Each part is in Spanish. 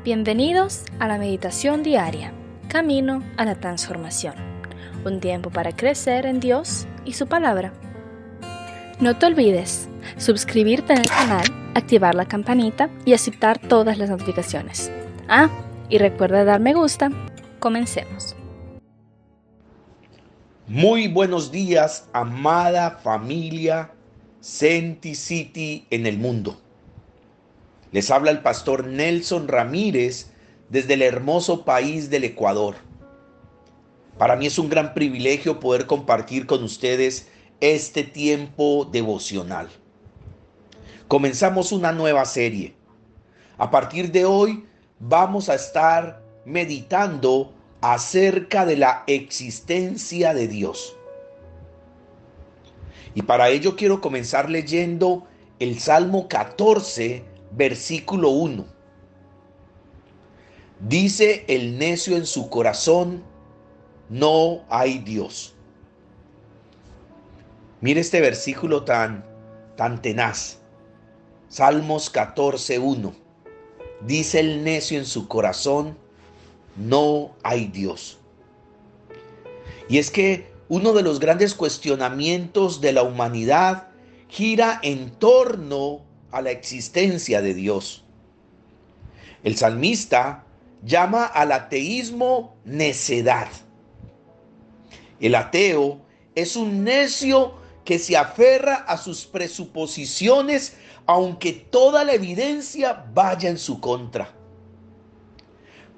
Bienvenidos a la meditación diaria, camino a la transformación. Un tiempo para crecer en Dios y su palabra. No te olvides suscribirte en el canal, activar la campanita y aceptar todas las notificaciones. Y recuerda dar me gusta. Comencemos. Muy buenos días, amada familia Senti City en el mundo. Les habla el pastor Nelson Ramírez desde el hermoso país del Ecuador. Para mí es un gran privilegio poder compartir con ustedes este tiempo devocional. Comenzamos una nueva serie. A partir de hoy vamos a estar meditando acerca de la existencia de Dios. Y para ello quiero comenzar leyendo el Salmo 14, versículo 1. Dice el necio en su corazón: no hay Dios. Mire este versículo tan tenaz. Salmos 14, 1. Dice el necio en su corazón: no hay Dios. Y es que uno de los grandes cuestionamientos de la humanidad gira en torno a la existencia de Dios. El salmista llama al ateísmo necedad. El ateo es un necio que se aferra a sus presuposiciones aunque toda la evidencia vaya en su contra.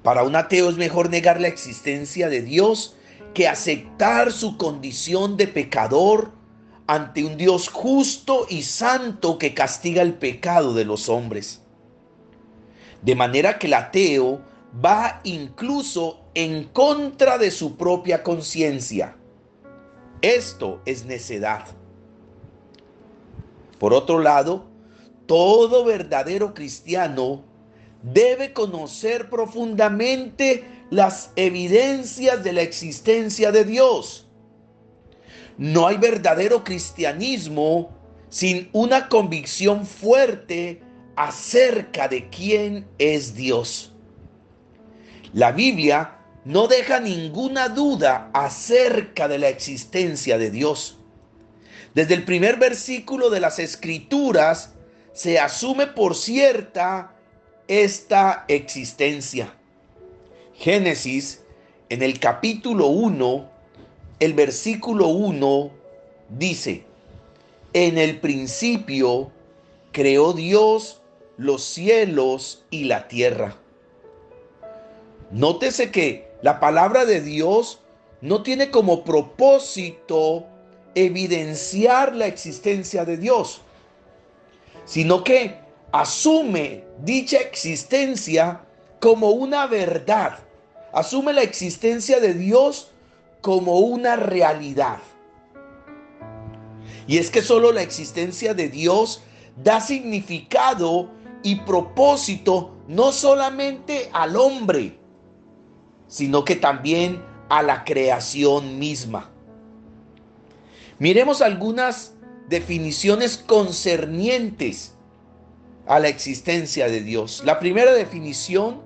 Para un ateo es mejor negar la existencia de Dios que aceptar su condición de pecador ante un Dios justo y santo que castiga el pecado de los hombres. De manera que el ateo va incluso en contra de su propia conciencia. Esto es necedad. Por otro lado, todo verdadero cristiano debe conocer profundamente las evidencias de la existencia de Dios. No hay verdadero cristianismo sin una convicción fuerte acerca de quién es Dios. La Biblia no deja ninguna duda acerca de la existencia de Dios. Desde el primer versículo de las Escrituras se asume por cierta esta existencia. Génesis, en el capítulo 1, el versículo 1 dice: en el principio creó Dios los cielos y la tierra. Nótese que la palabra de Dios no tiene como propósito evidenciar la existencia de Dios, sino que asume dicha existencia como una verdad. Asume la existencia de Dios como una realidad. Y es que solo la existencia de Dios da significado y propósito no solamente al hombre, sino que también a la creación misma. Miremos algunas definiciones concernientes a la existencia de Dios. La primera definición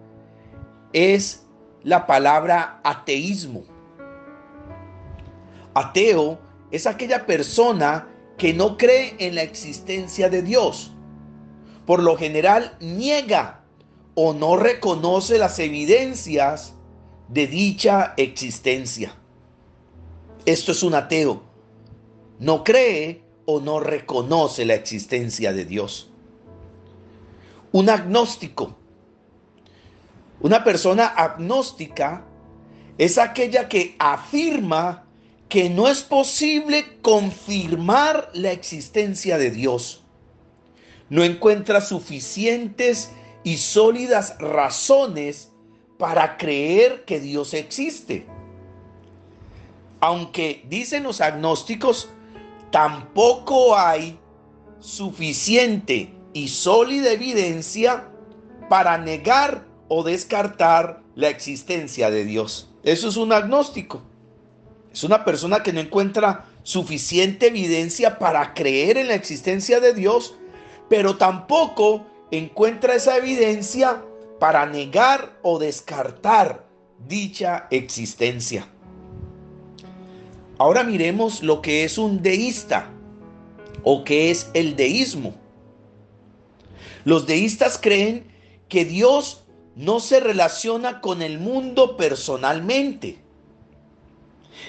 es la palabra ateísmo. Ateo es aquella persona que no cree en la existencia de Dios. Por lo general niega o no reconoce las evidencias de dicha existencia. Esto es un ateo. No cree o no reconoce la existencia de Dios. Un agnóstico. Una persona agnóstica es aquella que afirma que no es posible confirmar la existencia de Dios. No encuentra suficientes y sólidas razones para creer que Dios existe. Aunque, dicen los agnósticos, tampoco hay suficiente y sólida evidencia para negar o descartar la existencia de Dios. Eso es un agnóstico. Es una persona que no encuentra suficiente evidencia para creer en la existencia de Dios, pero tampoco encuentra esa evidencia para negar o descartar dicha existencia. Ahora miremos lo que es un deísta o qué es el deísmo. Los deístas creen que Dios no se relaciona con el mundo personalmente.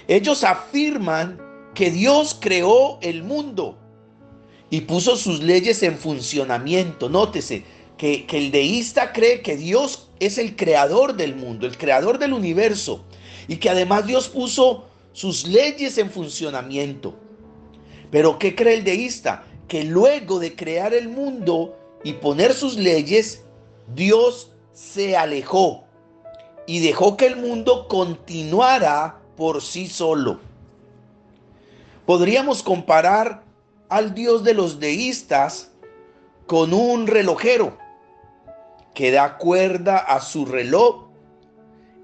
Ellos afirman que Dios creó el mundo y puso sus leyes en funcionamiento. Nótese que el deísta cree que Dios es el creador del mundo, el creador del universo, y que además Dios puso sus leyes en funcionamiento. Pero ¿qué cree el deísta? Que luego de crear el mundo y poner sus leyes, Dios se alejó y dejó que el mundo continuara por sí solo. Podríamos comparar al Dios de los deístas con un relojero que da cuerda a su reloj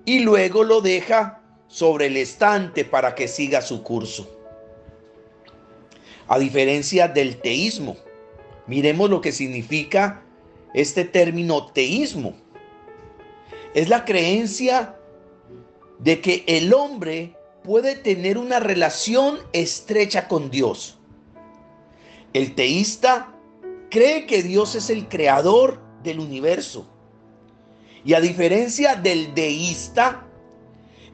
y luego lo deja sobre el estante para que siga su curso. A diferencia del teísmo, miremos lo que significa este término teísmo. Es la creencia de que el hombre puede tener una relación estrecha con Dios. El teísta cree que Dios es el creador del universo. Y a diferencia del deísta,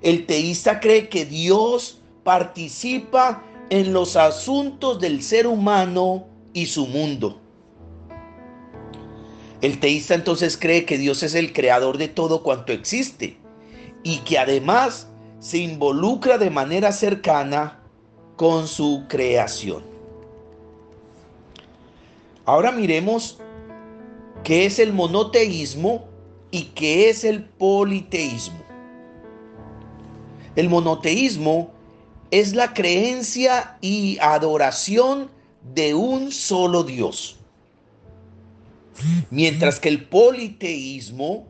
el teísta cree que Dios participa en los asuntos del ser humano y su mundo. El teísta entonces cree que Dios es el creador de todo cuanto existe y que además se involucra de manera cercana con su creación. Ahora miremos qué es el monoteísmo y qué es el politeísmo. El monoteísmo es la creencia y adoración de un solo Dios, mientras que el politeísmo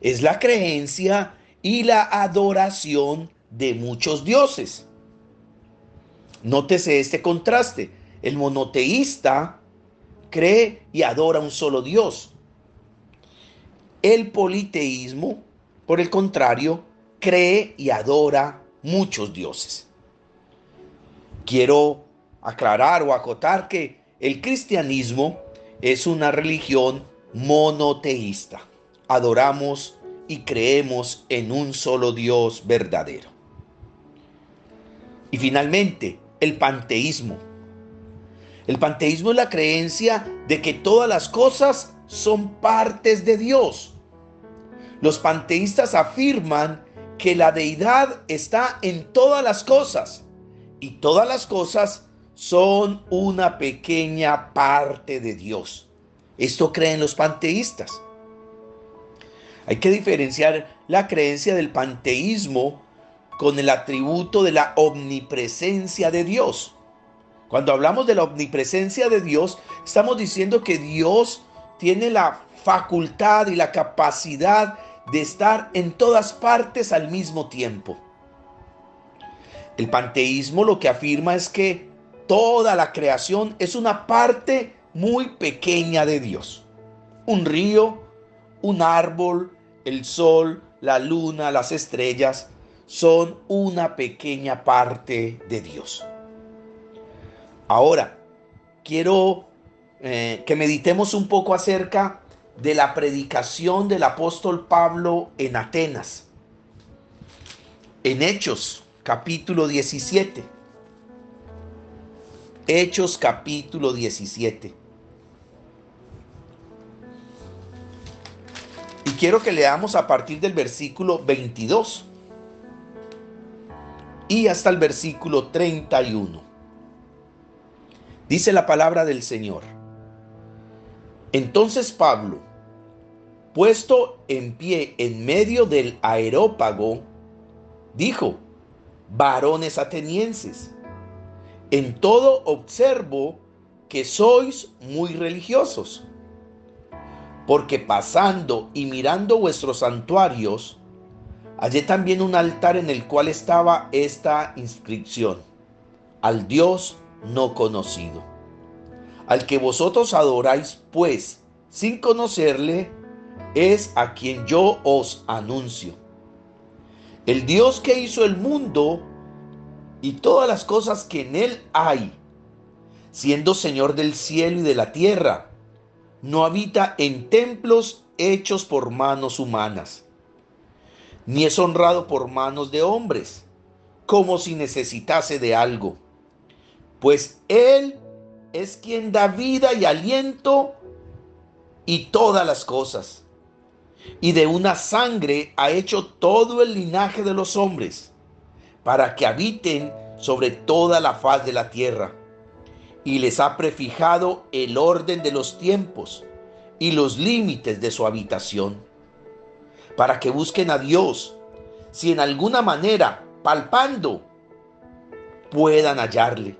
es la creencia y la adoración de muchos dioses. Nótese este contraste. El monoteísta cree y adora un solo Dios. El politeísmo, por el contrario, cree y adora muchos dioses. Quiero aclarar o acotar que el cristianismo es una religión monoteísta. Adoramos y creemos en un solo Dios verdadero. Y finalmente, el panteísmo. El panteísmo es la creencia de que todas las cosas son partes de Dios. Los panteístas afirman que la deidad está en todas las cosas y todas las cosas son una pequeña parte de Dios. Esto creen los panteístas. Hay que diferenciar la creencia del panteísmo con el atributo de la omnipresencia de Dios. Cuando hablamos de la omnipresencia de Dios, estamos diciendo que Dios tiene la facultad y la capacidad de estar en todas partes al mismo tiempo. El panteísmo lo que afirma es que toda la creación es una parte muy pequeña de Dios. Un río, un árbol, el sol, la luna, las estrellas son una pequeña parte de Dios. Ahora, quiero que meditemos un poco acerca de la predicación del apóstol Pablo en Atenas. En Hechos, capítulo 17. Hechos, capítulo 17. Y quiero que leamos a partir del versículo 22 y hasta el versículo 31. Dice la palabra del Señor. Entonces Pablo, puesto en pie en medio del areópago, dijo: varones atenienses, en todo observo que sois muy religiosos, porque pasando y mirando vuestros santuarios, hallé también un altar en el cual estaba esta inscripción: al Dios no conocido. Al que vosotros adoráis, pues, sin conocerle, es a quien yo os anuncio. El Dios que hizo el mundo y todas las cosas que en él hay, siendo Señor del cielo y de la tierra, no habita en templos hechos por manos humanas, ni es honrado por manos de hombres, como si necesitase de algo, pues Él es quien da vida y aliento y todas las cosas, y de una sangre ha hecho todo el linaje de los hombres, para que habiten sobre toda la faz de la tierra, y les ha prefijado el orden de los tiempos y los límites de su habitación, para que busquen a Dios, si en alguna manera, palpando, puedan hallarle,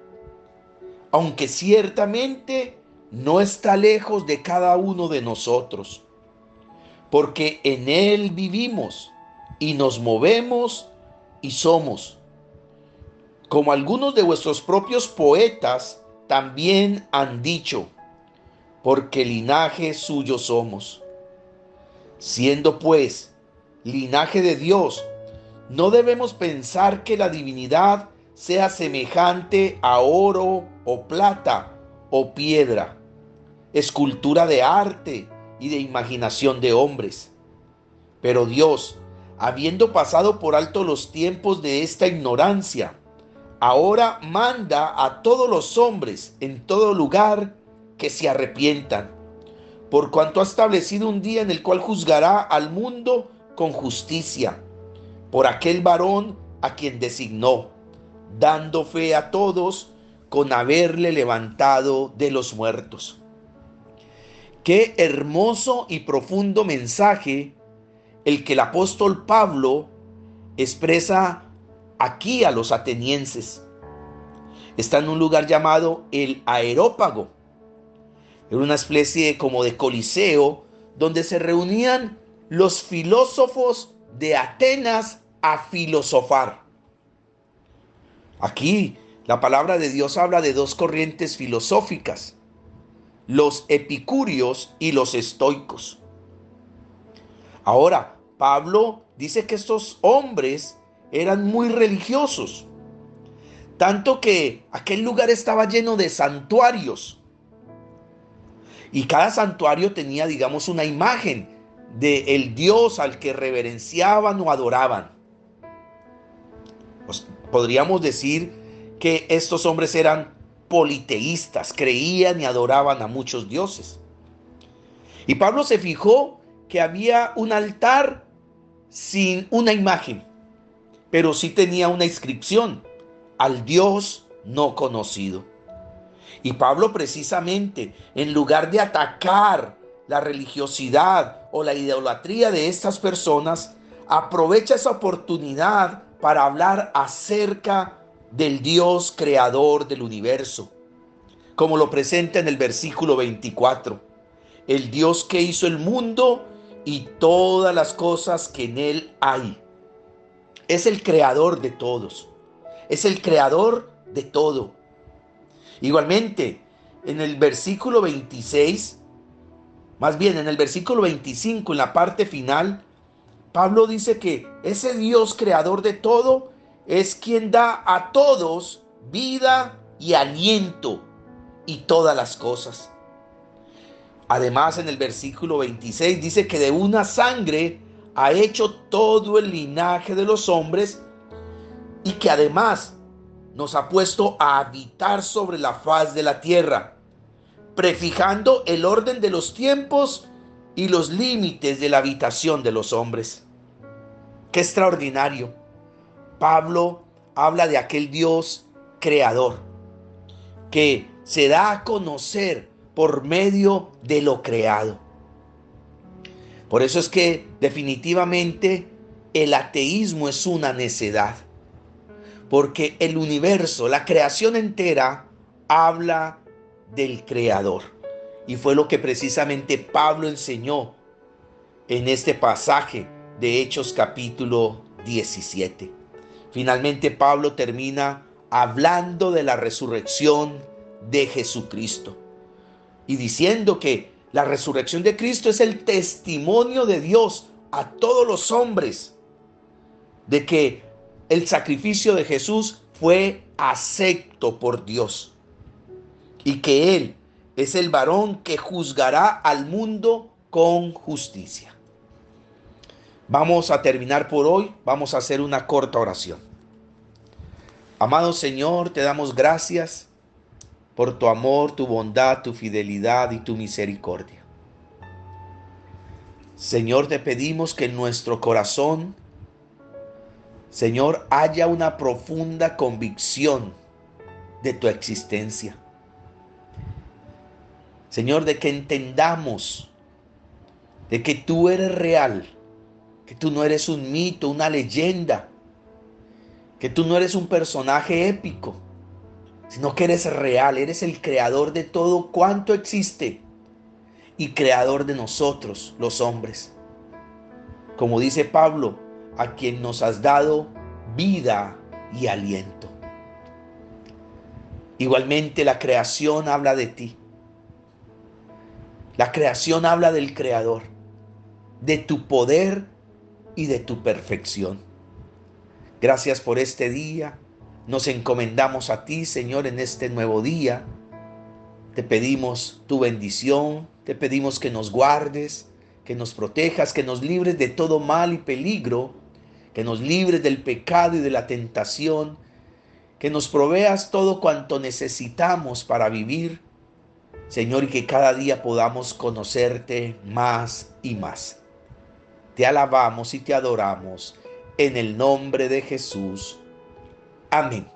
aunque ciertamente no está lejos de cada uno de nosotros, porque en Él vivimos y nos movemos y somos. Como algunos de vuestros propios poetas también han dicho, porque linaje suyo somos. Siendo pues linaje de Dios, no debemos pensar que la divinidad sea semejante a oro o plata o piedra, escultura de arte y de imaginación de hombres. Pero Dios, habiendo pasado por alto los tiempos de esta ignorancia, ahora manda a todos los hombres en todo lugar que se arrepientan, por cuanto ha establecido un día en el cual juzgará al mundo con justicia, por aquel varón a quien designó, dando fe a todos con haberle levantado de los muertos. Qué hermoso y profundo mensaje el que el apóstol Pablo expresa aquí a los atenienses. Está en un lugar llamado el Areópago. Era una especie como de coliseo donde se reunían los filósofos de Atenas a filosofar. Aquí la palabra de Dios habla de dos corrientes filosóficas, los epicúreos y los estoicos. Ahora, Pablo dice que estos hombres eran muy religiosos, tanto que aquel lugar estaba lleno de santuarios. Y cada santuario tenía, digamos, una imagen del Dios al que reverenciaban o adoraban. Pues podríamos decir que estos hombres eran politeístas, creían y adoraban a muchos dioses. Y Pablo se fijó que había un altar sin una imagen, pero sí tenía una inscripción: al Dios no conocido. Y Pablo, precisamente, en lugar de atacar la religiosidad o la idolatría de estas personas, aprovecha esa oportunidad para hablar acerca del Dios creador del universo, como lo presenta en el versículo 24. El Dios que hizo el mundo y todas las cosas que en él hay. Es el creador de todos. Es el creador de todo. Igualmente, en el versículo 26, más bien en el versículo 25, en la parte final, Pablo dice que ese Dios creador de todo es quien da a todos vida y aliento y todas las cosas. Además, en el versículo 26 dice que de una sangre ha hecho todo el linaje de los hombres y que además nos ha puesto a habitar sobre la faz de la tierra, prefijando el orden de los tiempos y los límites de la habitación de los hombres. ¡Qué extraordinario! Pablo habla de aquel Dios creador que se da a conocer por medio de lo creado. Por eso es que definitivamente el ateísmo es una necedad, porque el universo, la creación entera, habla del creador. Y fue lo que precisamente Pablo enseñó en este pasaje de Hechos capítulo 17. Finalmente Pablo termina hablando de la resurrección de Jesucristo y diciendo que La resurrección de Cristo es el testimonio de Dios a todos los hombres de que el sacrificio de Jesús fue acepto por Dios y que Él es el varón que juzgará al mundo con justicia. Vamos a terminar por hoy, vamos a hacer una corta oración. Amado Señor, te damos gracias por tu amor, tu bondad, tu fidelidad y tu misericordia. Señor, te pedimos que en nuestro corazón, Señor, haya una profunda convicción de tu existencia. Señor, de que entendamos de que tú eres real, que tú no eres un mito, una leyenda, que tú no eres un personaje épico, sino que eres real, eres el creador de todo cuanto existe y creador de nosotros, los hombres. Como dice Pablo, a quien nos has dado vida y aliento. Igualmente la creación habla de ti. La creación habla del Creador, de tu poder y de tu perfección. Gracias por este día. Nos encomendamos a ti, Señor, en este nuevo día. Te pedimos tu bendición, te pedimos que nos guardes, que nos protejas, que nos libres de todo mal y peligro, que nos libres del pecado y de la tentación, que nos proveas todo cuanto necesitamos para vivir, Señor, y que cada día podamos conocerte más y más. Te alabamos y te adoramos en el nombre de Jesús. Amén.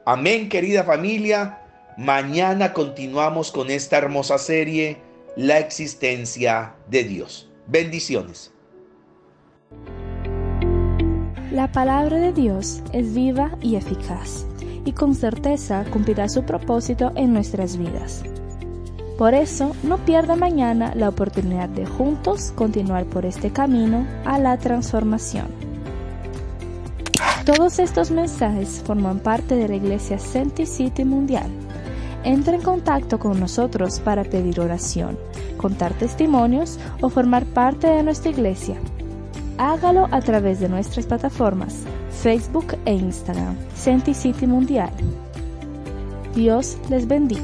Amén, querida familia. Mañana continuamos con esta hermosa serie, La existencia de Dios. Bendiciones. La palabra de Dios es viva y eficaz, y con certeza cumplirá su propósito en nuestras vidas. Por eso, no pierda mañana la oportunidad de juntos continuar por este camino a la transformación. Todos estos mensajes forman parte de la Iglesia Senti City Mundial. Entra en contacto con nosotros para pedir oración, contar testimonios o formar parte de nuestra iglesia. Hágalo a través de nuestras plataformas Facebook e Instagram, Senti City Mundial. Dios les bendiga.